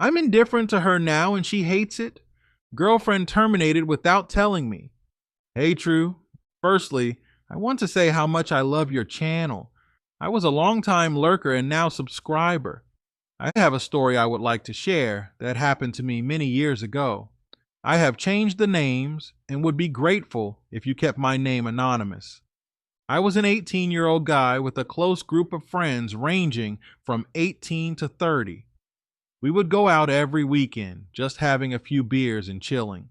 I'm indifferent to her now and she hates it. Girlfriend terminated without telling me. Hey, True. Firstly, I want to say how much I love your channel. I was a long-time lurker and now subscriber. I have a story I would like to share that happened to me many years ago. I have changed the names and would be grateful if you kept my name anonymous. I was an 18-year-old guy with a close group of friends ranging from 18 to 30. We would go out every weekend, just having a few beers and chilling.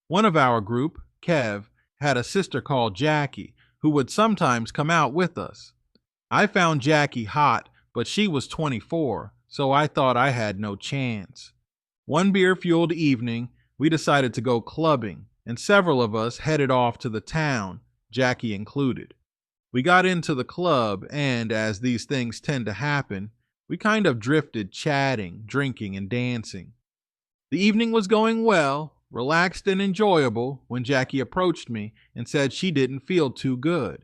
One of our group, Kev, had a sister called Jackie, who would sometimes come out with us. I found Jackie hot, but she was 24, so I thought I had no chance. One beer-fueled evening, we decided to go clubbing, and several of us headed off to the town, Jackie included. We got into the club, and as these things tend to happen, we kind of drifted chatting, drinking, and dancing. The evening was going well, relaxed and enjoyable, when Jackie approached me and said she didn't feel too good.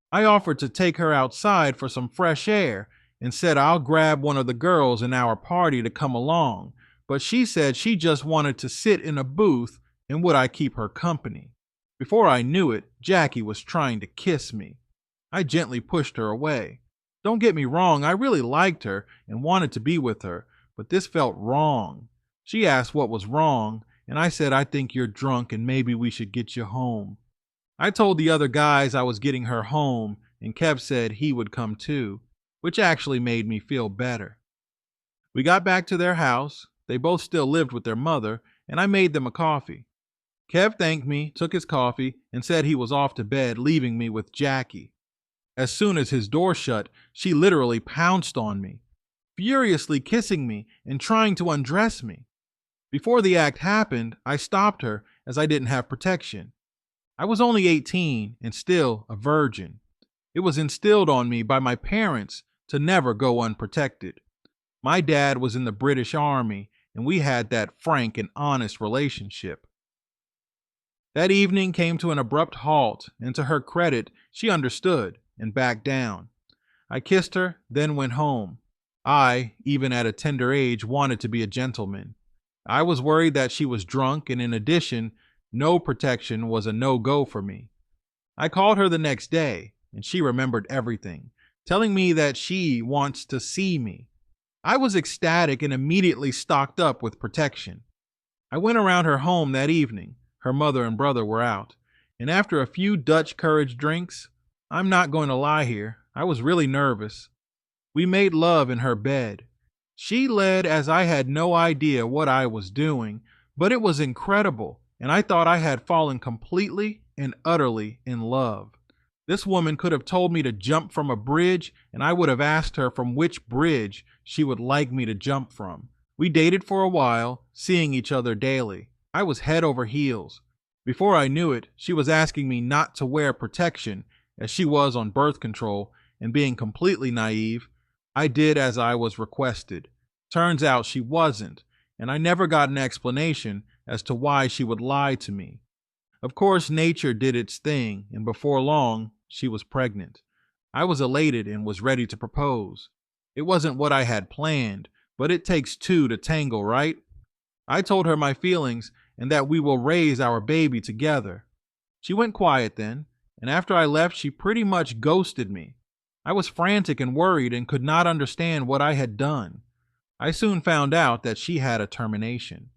I offered to take her outside for some fresh air and said I'll grab one of the girls in our party to come along, but she said she just wanted to sit in a booth and would I keep her company. Before I knew it, Jackie was trying to kiss me. I gently pushed her away. Don't get me wrong, I really liked her and wanted to be with her, but this felt wrong. She asked what was wrong, and I said I think you're drunk and maybe we should get you home. I told the other guys I was getting her home, and Kev said he would come too, which actually made me feel better. We got back to their house. They both still lived with their mother, and I made them a coffee. Kev thanked me, took his coffee, and said he was off to bed, leaving me with Jackie. As soon as his door shut, she literally pounced on me, furiously kissing me and trying to undress me. Before the act happened, I stopped her as I didn't have protection. I was only 18 and still a virgin. It was instilled on me by my parents to never go unprotected. My dad was in the British Army, and we had that frank and honest relationship. That evening came to an abrupt halt, and to her credit, she understood and backed down. I kissed her, then went home. I, even at a tender age, wanted to be a gentleman. I was worried that she was drunk, and in addition, no protection was a no-go for me. I called her the next day, and she remembered everything, telling me that she wants to see me. I was ecstatic and immediately stocked up with protection. I went around her home that evening. Her mother and brother were out, and after a few Dutch courage drinks, I'm not going to lie here, I was really nervous. We made love in her bed. She led as I had no idea what I was doing, but it was incredible, and I thought I had fallen completely and utterly in love. This woman could have told me to jump from a bridge, and I would have asked her from which bridge she would like me to jump from. We dated for a while, seeing each other daily. I was head over heels. Before I knew it, she was asking me not to wear protection, as she was on birth control, and being completely naive, I did as I was requested. Turns out she wasn't, and I never got an explanation as to why she would lie to me. Of course, nature did its thing, and before long, she was pregnant. I was elated and was ready to propose. It wasn't what I had planned, but it takes two to tango, right? I told her my feelings and that we will raise our baby together. She went quiet then, and after I left, she pretty much ghosted me. I was frantic and worried and could not understand what I had done. I soon found out that she had a termination.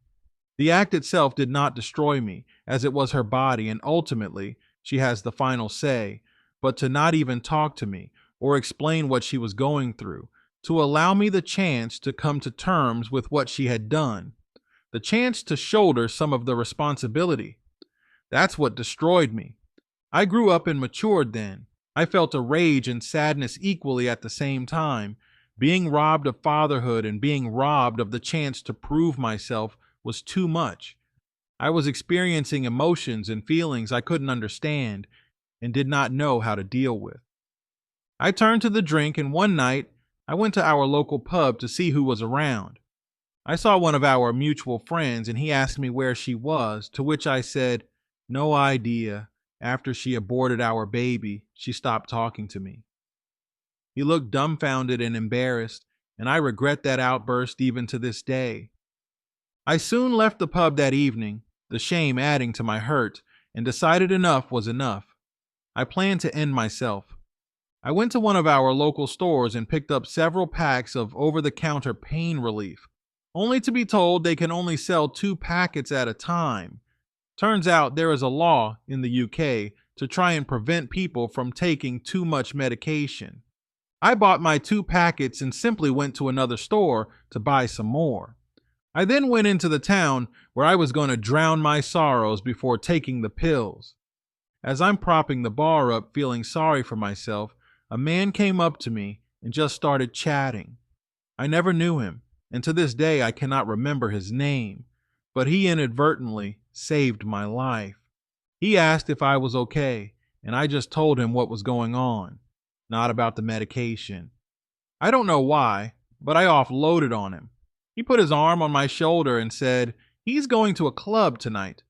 The act itself did not destroy me, as it was her body, and ultimately, she has the final say, but to not even talk to me or explain what she was going through, to allow me the chance to come to terms with what she had done, the chance to shoulder some of the responsibility. That's what destroyed me. I grew up and matured then. I felt a rage and sadness equally at the same time. Being robbed of fatherhood and being robbed of the chance to prove myself was too much. I was experiencing emotions and feelings I couldn't understand and did not know how to deal with. I turned to the drink, and one night I went to our local pub to see who was around. I saw one of our mutual friends, and he asked me where she was, to which I said, "No idea. After she aborted our baby, she stopped talking to me." He looked dumbfounded and embarrassed, and I regret that outburst even to this day. I soon left the pub that evening, the shame adding to my hurt, and decided enough was enough. I planned to end myself. I went to one of our local stores and picked up several packs of over the counter pain relief, only to be told they can only sell 2 packets at a time. Turns out there is a law in the UK to try and prevent people from taking too much medication. I bought my 2 packets and simply went to another store to buy some more. I then went into the town where I was going to drown my sorrows before taking the pills. As I'm propping the bar up, feeling sorry for myself, a man came up to me and just started chatting. I never knew him, and to this day I cannot remember his name, but he inadvertently saved my life. He asked if I was okay, and I just told him what was going on, not about the medication. I don't know why, but I offloaded on him. He put his arm on my shoulder and said, "He's going to a club tonight.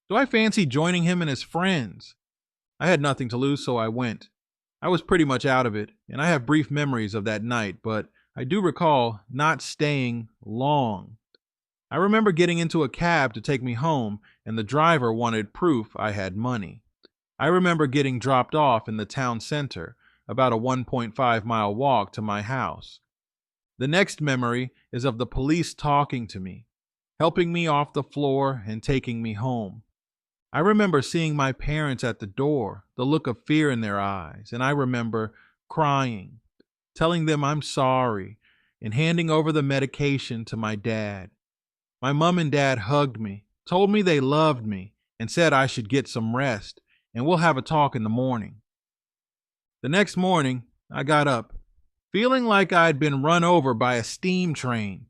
Do I fancy joining him and his friends?" I had nothing to lose, so I went. I was pretty much out of it, and I have brief memories of that night, but I do recall not staying long. I remember getting into a cab to take me home, and the driver wanted proof I had money. I remember getting dropped off in the town center, about a 1.5-mile walk to my house. The next memory is of the police talking to me, helping me off the floor and taking me home. I remember seeing my parents at the door, the look of fear in their eyes, and I remember crying, telling them I'm sorry, and handing over the medication to my dad. My mom and dad hugged me, told me they loved me, and said I should get some rest, and we'll have a talk in the morning. The next morning, I got up, feeling like I'd been run over by a steam train.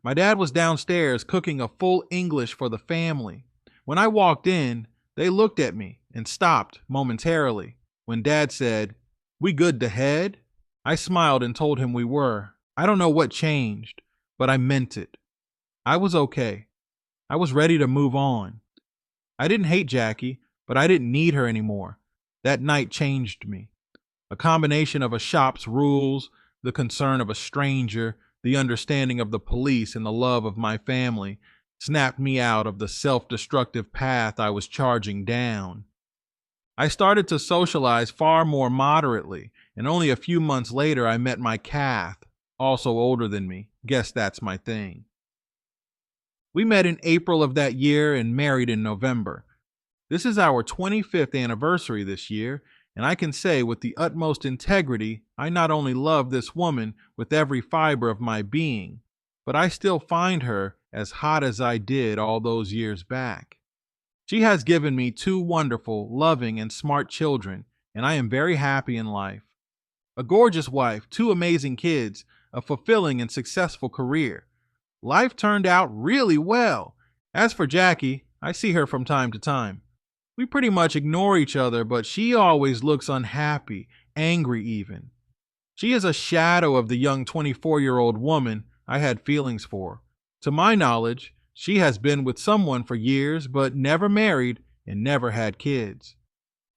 My dad was downstairs cooking a full English for the family. When I walked in, they looked at me and stopped momentarily. When Dad said, "We good to head?" I smiled and told him we were. I don't know what changed, but I meant it. I was okay. I was ready to move on. I didn't hate Jackie, but I didn't need her anymore. That night changed me. A combination of a shop's rules, the concern of a stranger, the understanding of the police, and the love of my family snapped me out of the self-destructive path I was charging down. I started to socialize far more moderately, and only a few months later I met my Kath, also older than me. Guess that's my thing. We met in April of that year and married in November. This is our 25th anniversary this year, and I can say with the utmost integrity, I not only love this woman with every fiber of my being, but I still find her as hot as I did all those years back. She has given me 2 wonderful, loving, and smart children, and I am very happy in life. A gorgeous wife, 2 amazing kids, a fulfilling and successful career. Life turned out really well. As for Jackie, I see her from time to time. We pretty much ignore each other, but she always looks unhappy, angry even. She is a shadow of the young 24-year-old woman I had feelings for. To my knowledge, she has been with someone for years, but never married and never had kids.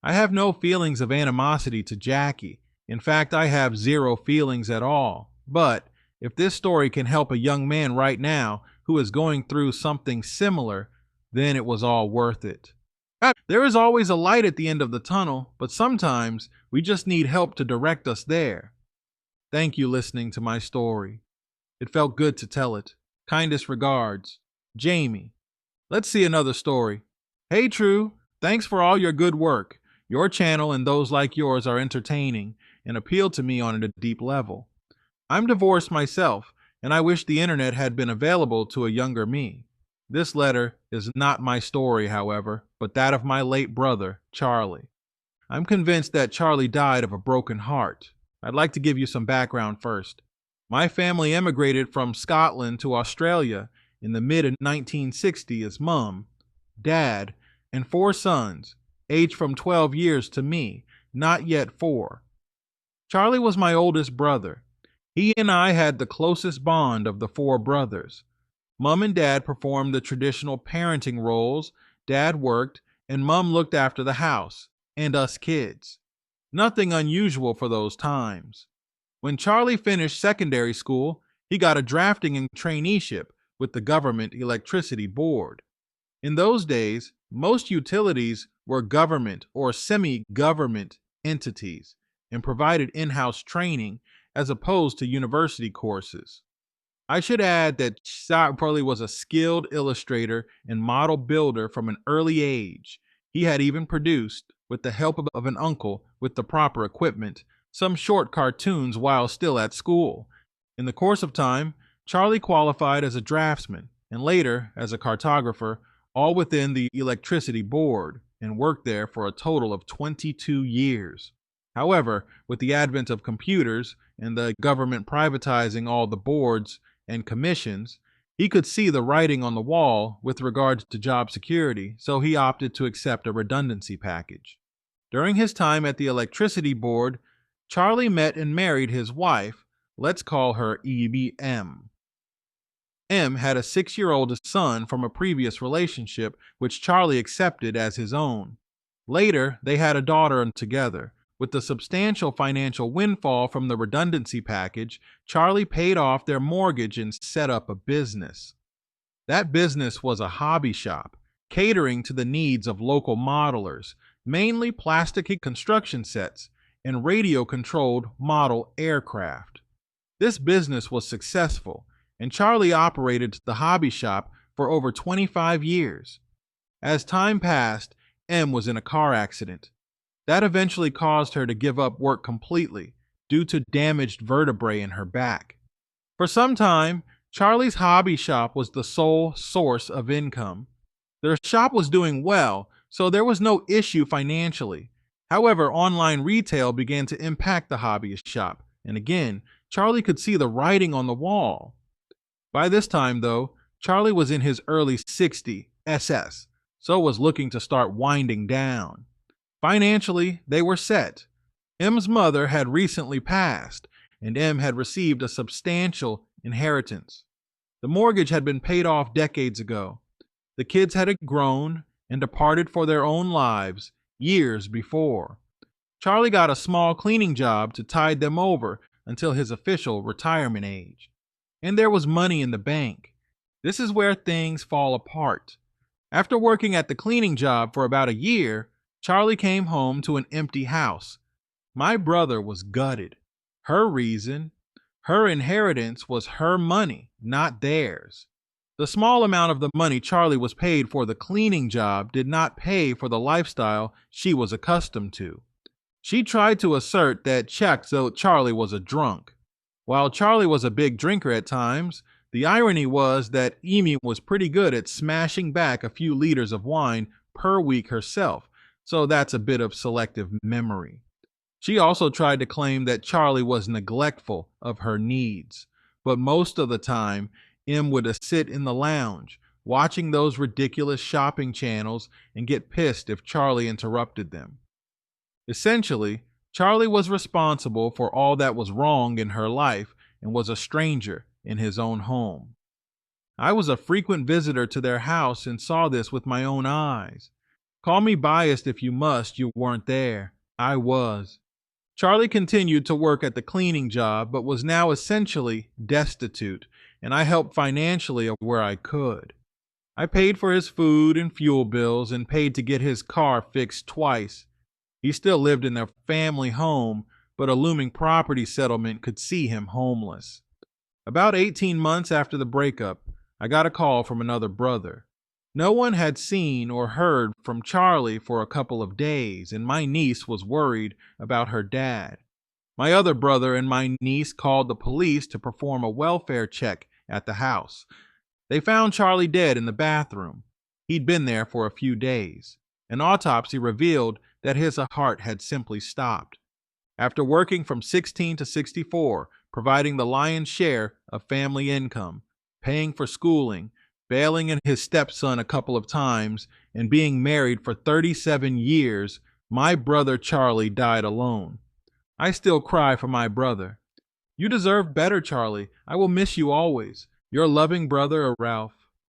I have no feelings of animosity to Jackie. In fact, I have 0 feelings at all. But if this story can help a young man right now who is going through something similar, then it was all worth it. There is always a light at the end of the tunnel, but sometimes we just need help to direct us there. Thank you listening to my story. It felt good to tell it. Kindest regards, Jamie. Let's see another story. Hey True, thanks for all your good work. Your channel and those like yours are entertaining and appeal to me on a deep level. I'm divorced myself, and I wish the internet had been available to a younger me. This letter is not my story, however, but that of my late brother, Charlie. I'm convinced that Charlie died of a broken heart. I'd like to give you some background first. My family emigrated from Scotland to Australia in the mid-1960s as Mum, Dad, and 4 sons, aged from 12 years to me, not yet 4. Charlie was my oldest brother. He and I had the closest bond of the 4 brothers. Mum and Dad performed the traditional parenting roles. Dad worked, and Mum looked after the house and us kids. Nothing unusual for those times. When Charlie finished secondary school, He got a drafting and traineeship with the government electricity board. In those days, most utilities were government or semi government entities and provided in house training as opposed to university courses. I should add that Charlie was a skilled illustrator and model builder from an early age. He had even produced, with the help of an uncle with the proper equipment, some short cartoons while still at school. In the course of time, Charlie qualified as a draftsman and later as a cartographer, all within the electricity board, and worked there for a total of 22 years. However, with the advent of computers and the government privatizing all the boards and commissions, he could see the writing on the wall with regard to job security, so he opted to accept a redundancy package. During his time at the electricity board, Charlie met and married his wife, let's call her EBM. M had a 6-year-old son from a previous relationship, which Charlie accepted as his own. Later, they had a daughter together. With the substantial financial windfall from the redundancy package, Charlie paid off their mortgage and set up a business. That business was a hobby shop, catering to the needs of local modelers, mainly plastic construction sets and radio-controlled model aircraft. This business was successful, and Charlie operated the hobby shop for over 25 years. As time passed, M was in a car accident. That eventually caused her to give up work completely due to damaged vertebrae in her back. For some time, Charlie's hobby shop was the sole source of income. Their shop was doing well, so there was no issue financially. However, online retail began to impact the hobbyist shop, and again, Charlie could see the writing on the wall. By this time, though, Charlie was in his early 60s, so was looking to start winding down. Financially, they were set. M's mother had recently passed, and M had received a substantial inheritance. The mortgage had been paid off decades ago. The kids had grown and departed for their own lives years before. Charlie got a small cleaning job to tide them over until his official retirement age. And there was money in the bank. This is where things fall apart. After working at the cleaning job for about a year, Charlie came home to an empty house. My brother was gutted. Her reason? Her inheritance was her money, not theirs. The small amount of the money Charlie was paid for the cleaning job did not pay for the lifestyle she was accustomed to. She tried to assert that Charlie was a drunk. While Charlie was a big drinker at times, the irony was that Amy was pretty good at smashing back a few liters of wine per week herself, so that's a bit of selective memory. She also tried to claim that Charlie was neglectful of her needs, but most of the time, M would sit in the lounge, watching those ridiculous shopping channels and get pissed if Charlie interrupted them. Essentially, Charlie was responsible for all that was wrong in her life and was a stranger in his own home. I was a frequent visitor to their house and saw this with my own eyes. Call me biased if you must, you weren't there. I was. Charlie continued to work at the cleaning job, but was now essentially destitute, and I helped financially where I could. I paid for his food and fuel bills and paid to get his car fixed twice. He still lived in their family home, but a looming property settlement could see him homeless. About 18 months after the breakup, I got a call from another brother. No one had seen or heard from Charlie for a couple of days, and my niece was worried about her dad. My other brother and my niece called the police to perform a welfare check at the house. They found Charlie dead in the bathroom. He'd been there for a few days. An autopsy revealed that his heart had simply stopped. After working from 16 to 64, providing the lion's share of family income, paying for schooling, bailing in his stepson a couple of times, and being married for 37 years, my brother Charlie died alone. I still cry for my brother. You deserve better, Charlie. I will miss you always. Your loving brother, Ralph.